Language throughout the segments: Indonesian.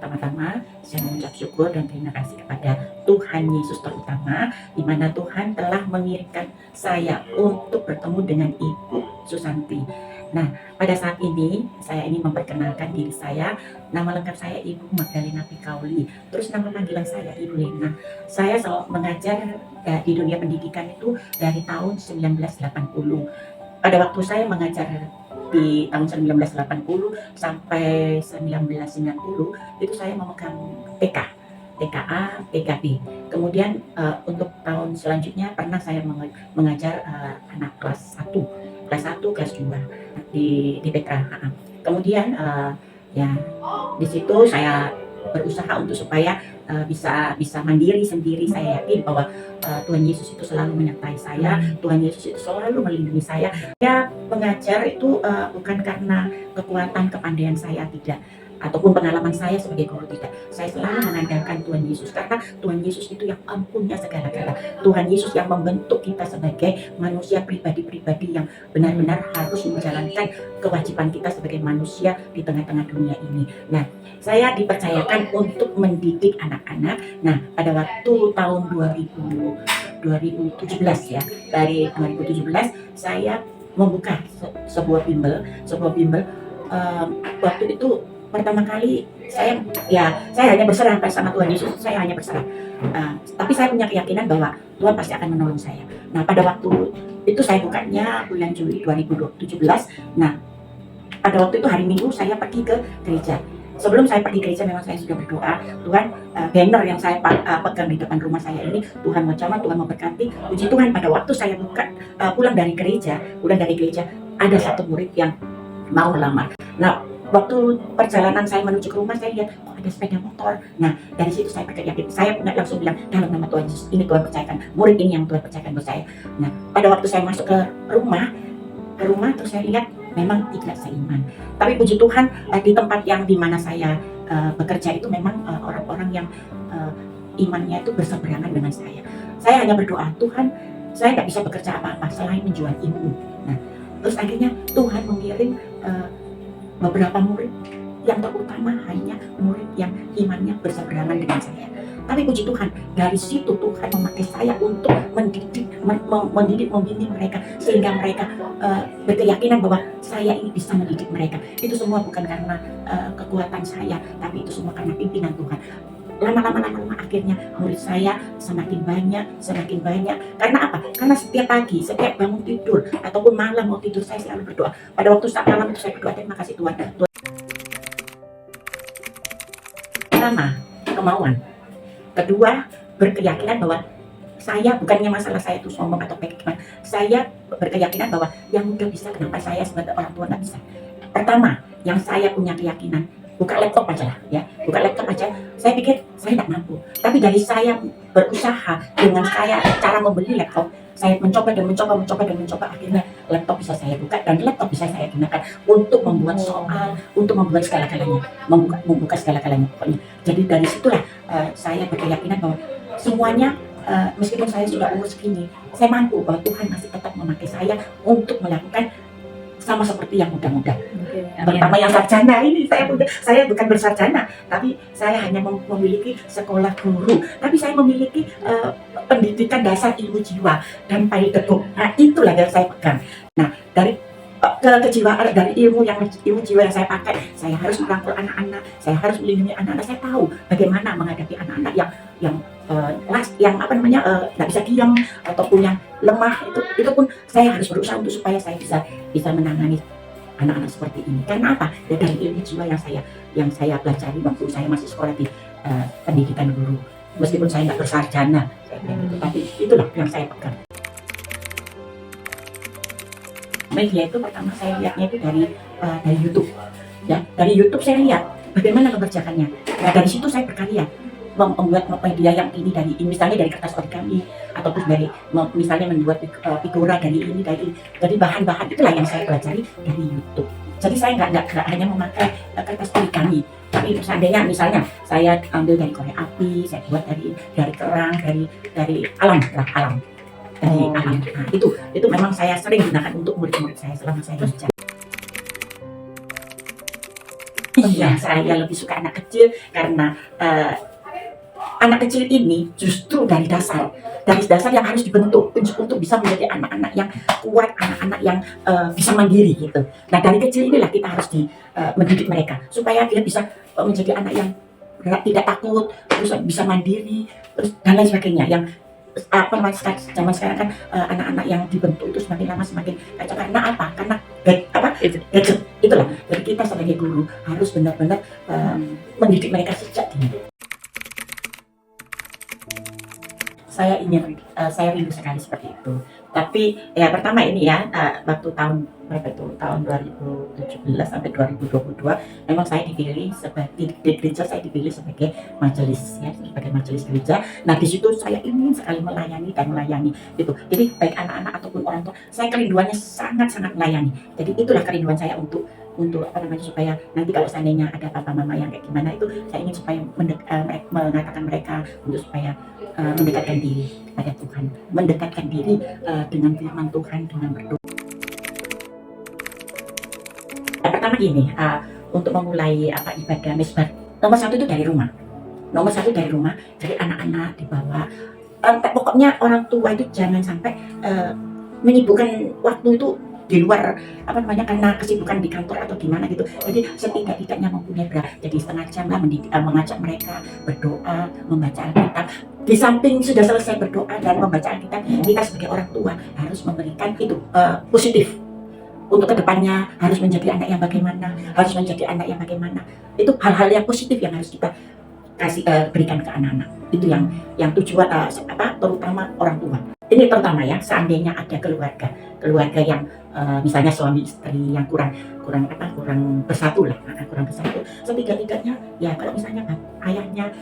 Pertama-tama saya mengucap syukur dan terima kasih kepada Tuhan Yesus terutama, di mana Tuhan telah mengirimkan saya untuk bertemu dengan Ibu Susanti. Nah, pada saat ini saya ingin memperkenalkan diri saya. Nama lengkap saya Ibu Magdalena Pikauli. Terus nama panggilan saya Ibu Lena. Saya mengajar di dunia pendidikan itu dari tahun 1980. Pada waktu saya mengajar di tahun 1980 sampai 1990 itu saya memegang TK, TKA, TKB. Kemudian untuk tahun selanjutnya pernah saya mengajar anak kelas 1, kelas 2 di TK. Kemudian ya di situ saya berusaha untuk supaya bisa mandiri sendiri. Saya yakin bahwa Tuhan Yesus itu selalu menyertai saya, Tuhan Yesus itu selalu melindungi saya. Saya mengajar itu bukan karena kekuatan kepandaian saya, tidak, ataupun pengalaman saya sebagai guru, tidak. Saya selalu mengandalkan Tuhan Yesus, karena Tuhan Yesus itu yang punya segala-gala. Tuhan Yesus yang membentuk kita sebagai manusia pribadi-pribadi yang benar-benar harus menjalankan kewajiban kita sebagai manusia di tengah-tengah dunia ini. Nah, saya dipercayakan untuk mendidik anak-anak. Nah, pada waktu tahun 2017 ya, dari 2017 saya membuka sebuah bimbel. Waktu itu pertama kali saya hanya berserah sama Tuhan Yesus. Saya hanya berserah, tapi saya punya keyakinan bahwa Tuhan pasti akan menolong saya. Nah, pada waktu itu saya bukanya bulan Juli 2017. Nah, pada waktu itu hari Minggu saya pergi ke gereja. Sebelum saya pergi gereja memang saya sudah berdoa, Tuhan, banner yang saya pegang di depan rumah saya ini, Tuhan mau jamah, Tuhan memberkati. Puji Tuhan, pada waktu saya pulang dari gereja, ada satu murid yang mau melamar. Nah, waktu perjalanan saya menuju ke rumah, saya lihat ada sepeda motor. Nah, dari situ saya berkeyakin, saya langsung bilang, dalam nama Tuhan Yesus, ini Tuhan percayakan, murid ini yang Tuhan percayakan buat saya. Nah, pada waktu saya masuk ke rumah terus saya lihat memang tidak seiman. Tapi puji Tuhan, di tempat yang dimana saya bekerja itu memang orang-orang yang imannya itu berseberangan dengan saya. Saya hanya berdoa, Tuhan, saya tidak bisa bekerja apa-apa selain menjual ilmu. Nah, terus akhirnya Tuhan mengirim beberapa murid yang terutama hanya murid yang imannya berseberangan dengan saya. Tapi puji Tuhan, dari situ Tuhan memakai saya untuk membimbing mereka, sehingga mereka berkeyakinan bahwa saya ini bisa mendidik mereka. Itu semua bukan karena kekuatan saya, tapi itu semua karena pimpinan Tuhan. Lama-lama akhirnya murid saya semakin banyak. Karena apa? Karena setiap pagi, setiap bangun tidur ataupun malam mau tidur, saya selalu berdoa. Pada waktu saat malam itu saya berdoa, terima kasih Tuhan. Pertama, kemauan. Kedua, berkeyakinan bahwa saya, bukannya masalah saya itu sombong atau bagaimana, saya berkeyakinan bahwa yang mudah bisa, kenapa saya sebagai orang tua nggak bisa. Pertama, yang saya punya keyakinan, buka laptop aja. Saya pikir saya tidak mampu, tapi dari saya berusaha dengan cara membeli laptop, saya mencoba, akhirnya laptop bisa saya buka dan laptop bisa saya gunakan untuk membuat soal, untuk membuat segala-galanya, membuka segala-galanya pokoknya. Jadi dari situlah saya berkeyakinan bahwa semuanya, meskipun saya sudah umur segini, saya mampu, bahwa Tuhan masih tetap memakai saya untuk melakukan sama seperti yang muda-muda. Pertama yang sarjana ini, saya bukan bersarjana, tapi saya hanya memiliki sekolah guru, tapi saya memiliki pendidikan dasar ilmu jiwa dan pedagog. Nah, itulah yang saya pegang. Nah, dari kejiwaan, dari ilmu jiwa yang saya pakai, saya harus merangkul anak-anak, saya harus melindungi anak-anak. Saya tahu bagaimana menghadapi anak-anak yang nggak bisa diam ataupun yang lemah. Itu pun saya harus berusaha untuk supaya saya bisa menangani anak-anak seperti ini. Karena apa? Ya, dari ilmu jiwa yang saya pelajari waktu saya masih sekolah di pendidikan guru. Meskipun saya nggak bersarjana, tapi itulah yang saya pegang. Media itu pertama saya lihatnya itu dari YouTube. Ya, dari YouTube saya lihat bagaimana mengerjakannya. Nah, dari situ saya berkarya membuat media yang ini misalnya dari kertas origami, ataupun misalnya membuat figura dari bahan-bahan. Itulah yang saya pelajari dari YouTube. Jadi saya nggak hanya memakai kertas origami, tapi seandainya misalnya saya ambil dari korek api, saya buat dari kerang, dari alam. Nah, itu memang saya sering gunakan untuk murid-murid saya selama saya belajar. Iya, saya lebih suka anak kecil karena anak kecil ini justru dari dasar yang harus dibentuk untuk bisa menjadi anak-anak yang kuat, anak-anak yang bisa mandiri gitu. Nah dari kecil inilah kita harus mendidik mereka supaya dia bisa menjadi anak yang tidak takut, terus bisa mandiri, terus dan lain sebagainya. Yang apa namanya zaman sekarang kan anak-anak yang dibentuk itu semakin lama semakin kacau karena apa? Karena gadget itulah. Jadi kita sebagai guru harus benar-benar mendidik mereka sejak dini. Saya rindu sekali seperti itu. Tapi ya pertama ini ya waktu tahun berapa itu tahun 2017 sampai 2022 memang saya dipilih sebagai di gereja, saya dipilih sebagai majelis ya, sebagai majelis gereja. Nah di situ saya ingin sekali melayani gitu. Jadi baik anak-anak ataupun orang tua, saya kerinduannya sangat-sangat melayani. Jadi itulah kerinduan saya untuk apa namanya supaya nanti kalau seandainya ada papa mama yang kayak gimana itu saya ingin supaya mengatakan mereka untuk supaya mendekatkan diri kepada Tuhan, mendekatkan diri dengan firman Tuhan, dengan berdoa. Pertama gini, untuk memulai ibadah mesbah, nomor satu itu dari rumah. Jadi anak-anak dibawa. Pokoknya orang tua itu jangan sampai menyibukkan waktu itu di luar karena kesibukan di kantor atau gimana gitu. Jadi setidak-tidaknya mempunyai jadi setengah jam lah mengajak mereka berdoa, membaca Alkitab. Di samping sudah selesai berdoa dan membaca Alkitab, kita sebagai orang tua harus memberikan itu positif untuk kedepannya, harus menjadi anak yang bagaimana, itu hal-hal yang positif yang harus kita berikan ke anak-anak. Itu yang tujuan terutama orang tua. Ini terutama ya, seandainya ada keluarga yang misalnya suami istri yang kurang bersatu lah, kurang bersatu. Setidak-tidaknya ya kalau misalnya ayahnya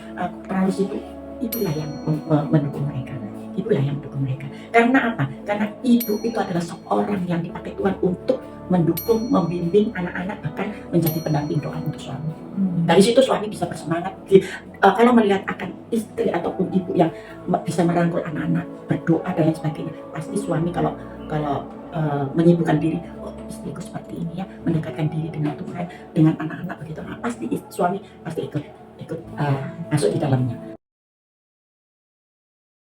terlalu sibuk, itulah yang mendukung mereka. Karena apa? Karena ibu itu adalah seorang yang dipakai Tuhan untuk mendukung, membimbing anak-anak, bahkan menjadi pendamping doa untuk suami. Dari situ suami bisa bersemangat. Kalau melihat akan istri ataupun ibu yang bisa merangkul anak-anak, berdoa dan lain sebagainya, pasti suami kalau menyibukkan diri, oh istriku seperti ini ya, mendekatkan diri dengan Tuhan, dengan anak-anak begitu, pasti suami pasti ikut masuk di dalamnya.